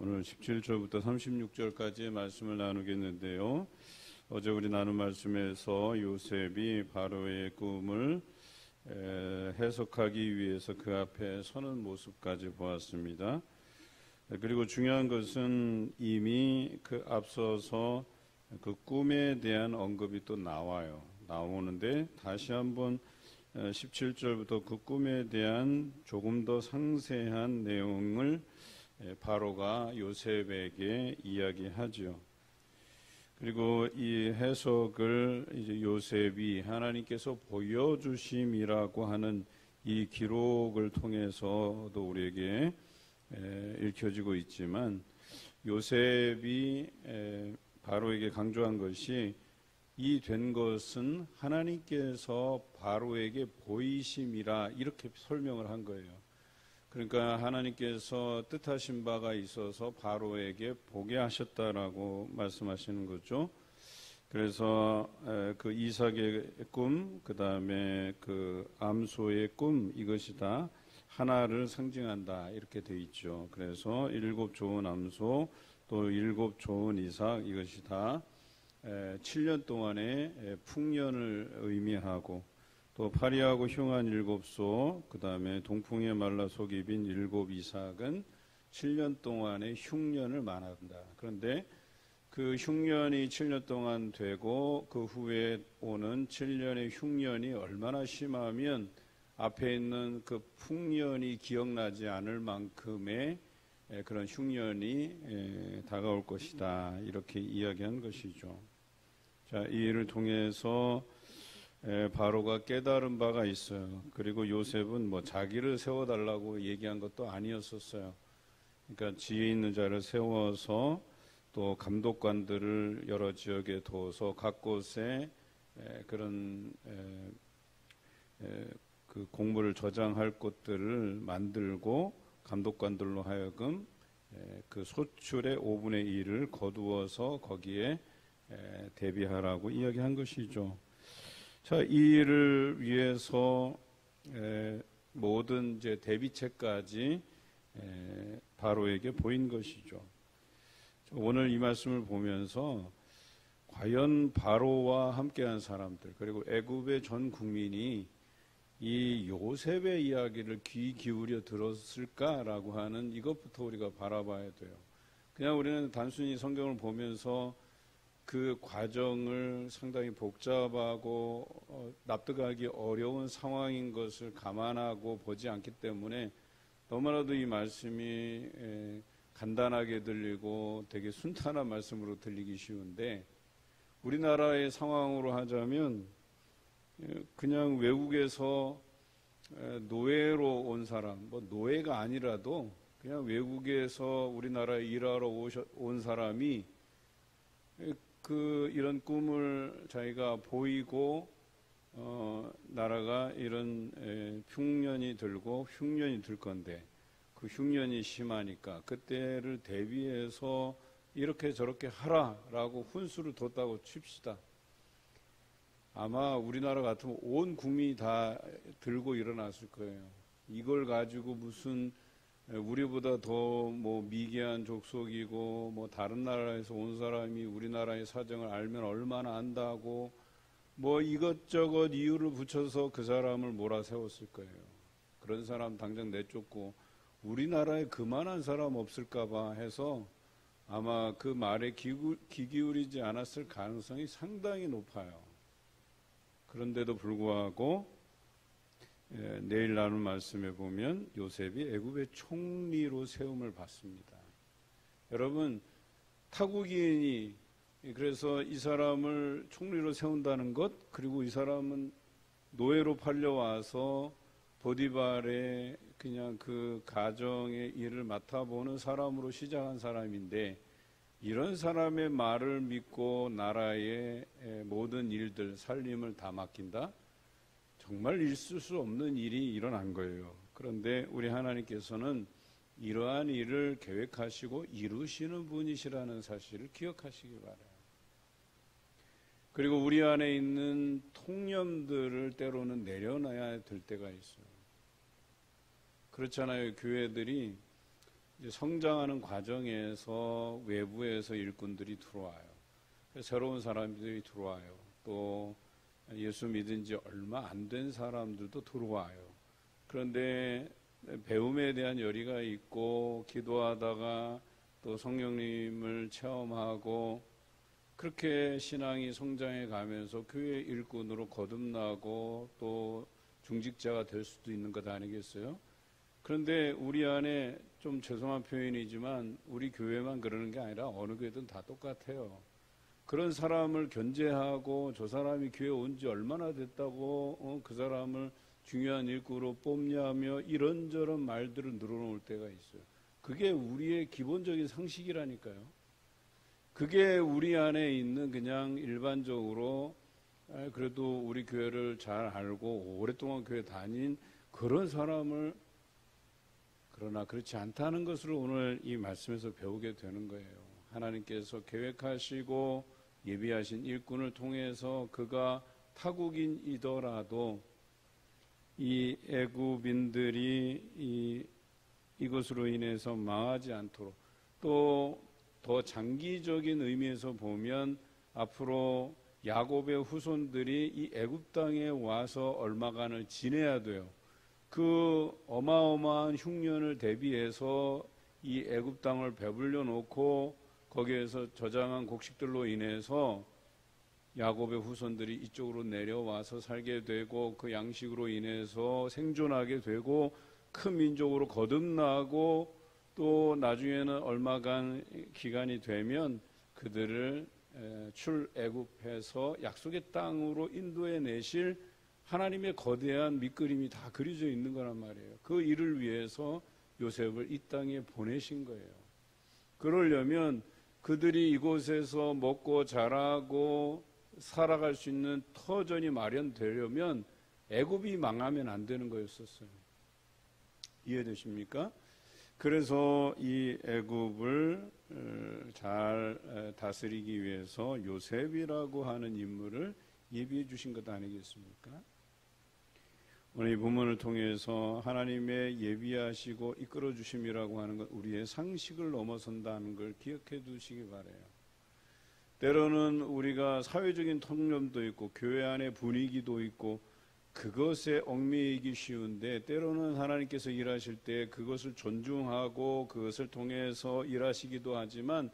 오늘 17절부터 36절까지의 말씀을 나누겠는데요. 어제 우리 나눈 말씀에서 요셉이 바로의 꿈을 해석하기 위해서 그 앞에 서는 모습까지 보았습니다. 그리고 중요한 것은 이미 그 앞서서 그 꿈에 대한 언급이 또 나오는데 다시 한번 17절부터 그 꿈에 대한 조금 더 상세한 내용을 바로가 요셉에게 이야기하죠. 그리고 이 해석을 이제 요셉이 하나님께서 보여주심이라고 하는 이 기록을 통해서도 우리에게 읽혀지고 있지만, 요셉이 바로에게 강조한 것이 이 된 것은 하나님께서 바로에게 보이심이라, 이렇게 설명을 한 거예요. 그러니까 하나님께서 뜻하신 바가 있어서 바로에게 보게 하셨다라고 말씀하시는 거죠. 그래서 그 이삭의 꿈, 그 다음에 그 암소의 꿈, 이것이 다 하나를 상징한다, 이렇게 돼 있죠. 그래서 7 좋은 암소, 또 7 좋은 이삭, 이것이 다 7년 동안의 풍년을 의미하고, 또 파리하고 흉한 7소, 그 다음에 동풍에 말라 속이 빈 7 이삭은 7년 동안의 흉년을 말한다. 그런데 그 흉년이 7년 동안 되고 그 후에 오는 7년의 흉년이 얼마나 심하면 앞에 있는 그 풍년이 기억나지 않을 만큼의 그런 흉년이 다가올 것이다, 이렇게 이야기한 것이죠. 자, 이 일을 통해서 바로가 깨달은 바가 있어요. 그리고 요셉은 뭐 자기를 세워달라고 얘기한 것도 아니었었어요. 그러니까 지혜 있는 자를 세워서 또 감독관들을 여러 지역에 둬서 각 곳에 그런 그 공물을 저장할 곳들을 만들고 감독관들로 하여금 그 소출의 5분의 1을 거두어서 거기에 대비하라고 이야기한 것이죠. 자, 이 일을 위해서 모든 이제 대비책까지 바로에게 보인 것이죠. 오늘 이 말씀을 보면서 과연 바로와 함께한 사람들, 그리고 애굽의 전 국민이 이 요셉의 이야기를 귀 기울여 들었을까라고 하는 이것부터 우리가 바라봐야 돼요. 그냥 우리는 단순히 성경을 보면서 그 과정을 상당히 복잡하고 납득하기 어려운 상황인 것을 감안하고 보지 않기 때문에 너무나도 이 말씀이 간단하게 들리고 되게 순탄한 말씀으로 들리기 쉬운데, 우리나라의 상황으로 하자면 그냥 외국에서 노예로 온 사람, 뭐 노예가 아니라도 그냥 외국에서 우리나라에 일하러 온 사람이 이런 꿈을 자기가 보이고 나라가 이런 흉년이 들고 흉년이 들 건데, 그 흉년이 심하니까 그때를 대비해서 이렇게 저렇게 하라라고 훈수를 뒀다고 칩시다. 아마 우리나라 같으면 온 국민이 다 들고 일어났을 거예요. 이걸 가지고 무슨 우리보다 더 뭐 미개한 족속이고 뭐 다른 나라에서 온 사람이 우리나라의 사정을 알면 얼마나 안다고 뭐 이것저것 이유를 붙여서 그 사람을 몰아세웠을 거예요. 그런 사람 당장 내쫓고 우리나라에 그만한 사람 없을까 봐 해서 아마 그 말에 귀 기울이지 않았을 가능성이 상당히 높아요. 그런데도 불구하고 내일 나눌 말씀에 보면 요셉이 애굽의 총리로 세움을 받습니다. 여러분, 타국인이 그래서 이 사람을 총리로 세운다는 것, 그리고 이 사람은 노예로 팔려와서 보디발의 그냥 그 가정의 일을 맡아보는 사람으로 시작한 사람인데, 이런 사람의 말을 믿고 나라의 모든 일들, 살림을 다 맡긴다? 정말 있을 수 없는 일이 일어난 거예요. 그런데 우리 하나님께서는 이러한 일을 계획하시고 이루시는 분이시라는 사실을 기억하시기 바라요. 그리고 우리 안에 있는 통념들을 때로는 내려놔야 될 때가 있어요. 그렇잖아요. 교회들이 이제 성장하는 과정에서 외부에서 일꾼들이 들어와요. 새로운 사람들이 들어와요. 또 예수 믿은 지 얼마 안 된 사람들도 들어와요. 그런데 배움에 대한 열의가 있고 기도하다가 또 성령님을 체험하고 그렇게 신앙이 성장해 가면서 교회 일꾼으로 거듭나고 또 중직자가 될 수도 있는 것 아니겠어요? 그런데 우리 안에 좀 죄송한 표현이지만 우리 교회만 그러는 게 아니라 어느 교회든 다 똑같아요. 그런 사람을 견제하고 저 사람이 교회 온 지 얼마나 됐다고 그 사람을 중요한 일꾼으로 뽑냐며 이런저런 말들을 늘어놓을 때가 있어요. 그게 우리의 기본적인 상식이라니까요. 그게 우리 안에 있는 그냥 일반적으로 그래도 우리 교회를 잘 알고 오랫동안 교회 다닌 그런 사람을 그러나 그렇지 않다는 것을 오늘 이 말씀에서 배우게 되는 거예요. 하나님께서 계획하시고 예비하신 일꾼을 통해서 그가 타국인이더라도 이 애굽인들이 이것으로 인해서 망하지 않도록 또 더 장기적인 의미에서 보면 앞으로 야곱의 후손들이 이 애굽 땅에 와서 얼마간을 지내야 돼요. 그 어마어마한 흉년을 대비해서 이 애굽 땅을 배불려 놓고 거기에서 저장한 곡식들로 인해서 야곱의 후손들이 이쪽으로 내려와서 살게 되고 그 양식으로 인해서 생존하게 되고 큰 민족으로 거듭나고 또 나중에는 얼마간 기간이 되면 그들을 출애굽해서 약속의 땅으로 인도해 내실 하나님의 거대한 밑그림이 다 그려져 있는 거란 말이에요. 그 일을 위해서 요셉을 이 땅에 보내신 거예요. 그러려면 그들이 이곳에서 먹고 자라고 살아갈 수 있는 터전이 마련되려면 애굽이 망하면 안 되는 거였었어요. 이해되십니까? 그래서 이 애굽을 잘 다스리기 위해서 요셉이라고 하는 인물을 예비해 주신 것 아니겠습니까? 오늘 이 본문을 통해서 하나님의 예비하시고 이끌어 주심이라고 하는 것 우리의 상식을 넘어선다는 걸 기억해 두시기 바라요. 때로는 우리가 사회적인 통념도 있고 교회 안의 분위기도 있고 그것에 얽매이기 쉬운데 때로는 하나님께서 일하실 때 그것을 존중하고 그것을 통해서 일하시기도 하지만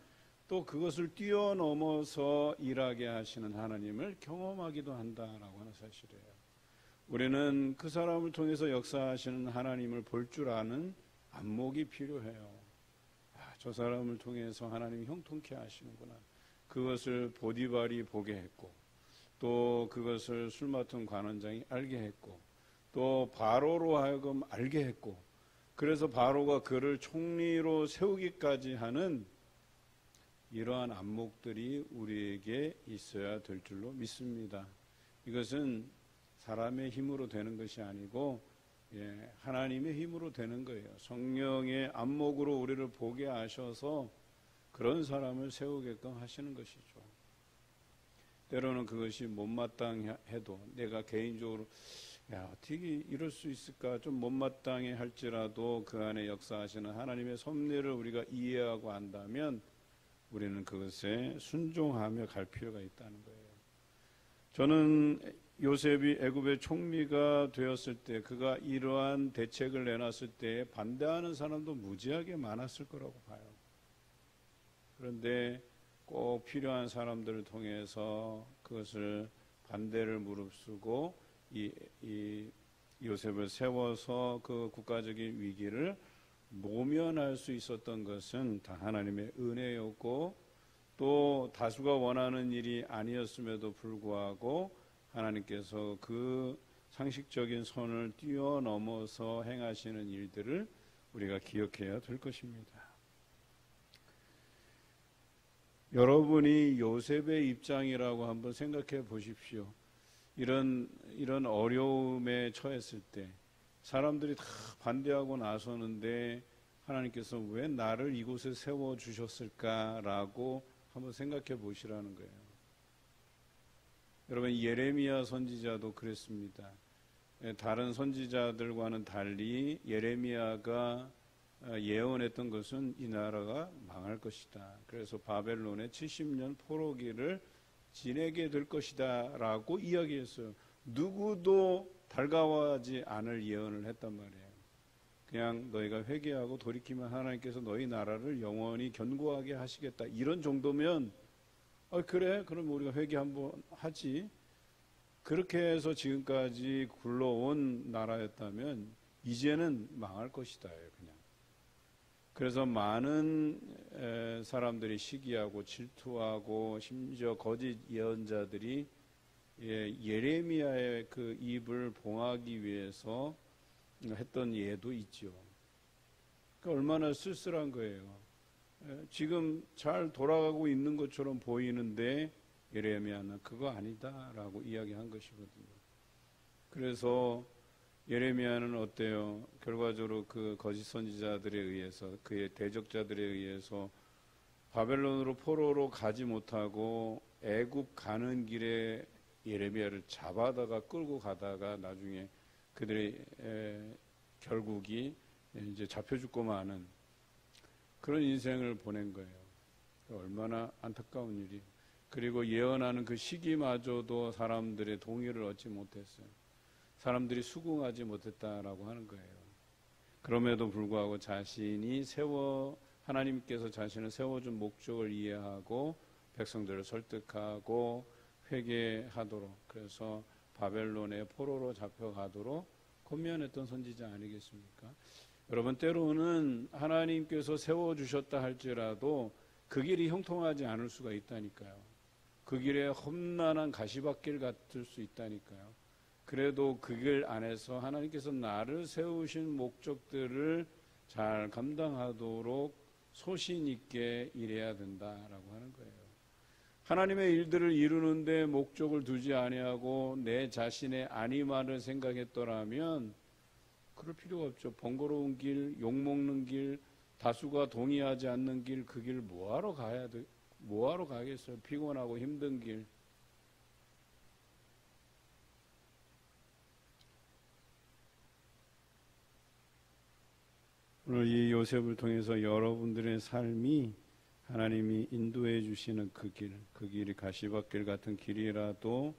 또 그것을 뛰어넘어서 일하게 하시는 하나님을 경험하기도 한다라고 하는 사실이에요. 우리는 그 사람을 통해서 역사하시는 하나님을 볼 줄 아는 안목이 필요해요. 저 사람을 통해서 하나님이 형통케 하시는구나. 그것을 보디발이 보게 했고 또 그것을 술 맡은 관원장이 알게 했고 또 바로로 하여금 알게 했고 그래서 바로가 그를 총리로 세우기까지 하는 이러한 안목들이 우리에게 있어야 될 줄로 믿습니다. 이것은 사람의 힘으로 되는 것이 아니고 하나님의 힘으로 되는 거예요. 성령의 안목으로 우리를 보게 하셔서 그런 사람을 세우게끔 하시는 것이죠. 때로는 그것이 못마땅해도 내가 개인적으로 어떻게 이럴 수 있을까 좀 못마땅해 할지라도 그 안에 역사하시는 하나님의 섭리를 우리가 이해하고 안다면 우리는 그것에 순종하며 갈 필요가 있다는 거예요. 저는 요셉이 애굽의 총리가 되었을 때 그가 이러한 대책을 내놨을 때 반대하는 사람도 무지하게 많았을 거라고 봐요. 그런데 꼭 필요한 사람들을 통해서 그것을 반대를 무릅쓰고 이 요셉을 세워서 그 국가적인 위기를 모면할 수 있었던 것은 다 하나님의 은혜였고 또 다수가 원하는 일이 아니었음에도 불구하고 하나님께서 그 상식적인 선을 뛰어넘어서 행하시는 일들을 우리가 기억해야 될 것입니다. 여러분이 요셉의 입장이라고 한번 생각해 보십시오. 이런 어려움에 처했을 때 사람들이 다 반대하고 나서는데 하나님께서 왜 나를 이곳에 세워주셨을까라고 한번 생각해 보시라는 거예요. 여러분 예레미야 선지자도 그랬습니다. 다른 선지자들과는 달리 예레미야가 예언했던 것은 이 나라가 망할 것이다. 그래서 바벨론의 70년 포로기를 지내게 될 것이다 라고 이야기했어요. 누구도 달가워하지 않을 예언을 했단 말이에요. 그냥 너희가 회개하고 돌이키면 하나님께서 너희 나라를 영원히 견고하게 하시겠다. 이런 정도면 그래? 그럼 우리가 회개 한번 하지. 그렇게 해서 지금까지 굴러온 나라였다면 이제는 망할 것이다. 그냥. 그래서 많은 사람들이 시기하고 질투하고 심지어 거짓 예언자들이 예레미야의 그 입을 봉하기 위해서 했던 예도 있죠. 그러니까 얼마나 쓸쓸한 거예요. 지금 잘 돌아가고 있는 것처럼 보이는데 예레미야는 그거 아니다라고 이야기한 것이거든요. 그래서 예레미야는 어때요? 결과적으로 그 거짓 선지자들에 의해서, 그의 대적자들에 의해서 바벨론으로 포로로 가지 못하고 애굽 가는 길에 예레미야를 잡아다가 끌고 가다가 나중에 그들의 결국이 이제 잡혀 죽고 마는 그런 인생을 보낸 거예요. 얼마나 안타까운 일이. 그리고 예언하는 그 시기마저도 사람들의 동의를 얻지 못했어요. 사람들이 수긍하지 못했다라고 하는 거예요. 그럼에도 불구하고 하나님께서 자신을 세워준 목적을 이해하고 백성들을 설득하고 회개하도록, 그래서 바벨론의 포로로 잡혀가도록 권면했던 선지자 아니겠습니까? 여러분, 때로는 하나님께서 세워주셨다 할지라도 그 길이 형통하지 않을 수가 있다니까요. 그 길에 험난한 가시밭길 같을 수 있다니까요. 그래도 그 길 안에서 하나님께서 나를 세우신 목적들을 잘 감당하도록 소신 있게 일해야 된다라고 하는 거예요. 하나님의 일들을 이루는데 목적을 두지 아니하고 내 자신의 안위만을 생각했더라면 그럴 필요가 없죠. 번거로운 길, 욕먹는 길, 다수가 동의하지 않는 길, 그 길 뭐하러 가겠어요? 피곤하고 힘든 길. 오늘 이 요셉을 통해서 여러분들의 삶이 하나님이 인도해 주시는 그 길이 가시밭길 같은 길이라도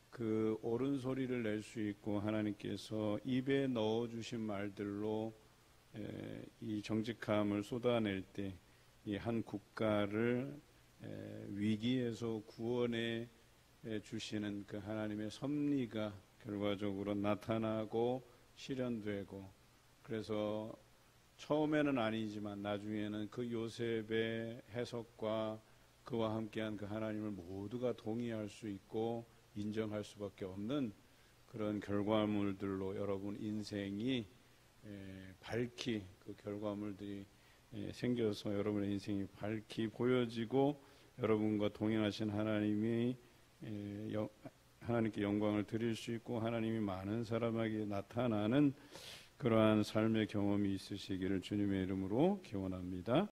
그 옳은 소리를 낼 수 있고 하나님께서 입에 넣어 주신 말들로 이 정직함을 쏟아낼 때 이 한 국가를 위기에서 구원해 주시는 그 하나님의 섭리가 결과적으로 나타나고 실현되고, 그래서 처음에는 아니지만 나중에는 그 요셉의 해석과 그와 함께한 그 하나님을 모두가 동의할 수 있고 인정할 수밖에 없는 그런 결과물들로 여러분 인생이 밝히, 그 결과물들이 생겨서 여러분의 인생이 밝히 보여지고 여러분과 동행하신 하나님께 영광을 드릴 수 있고 하나님이 많은 사람에게 나타나는 그러한 삶의 경험이 있으시기를 주님의 이름으로 기원합니다.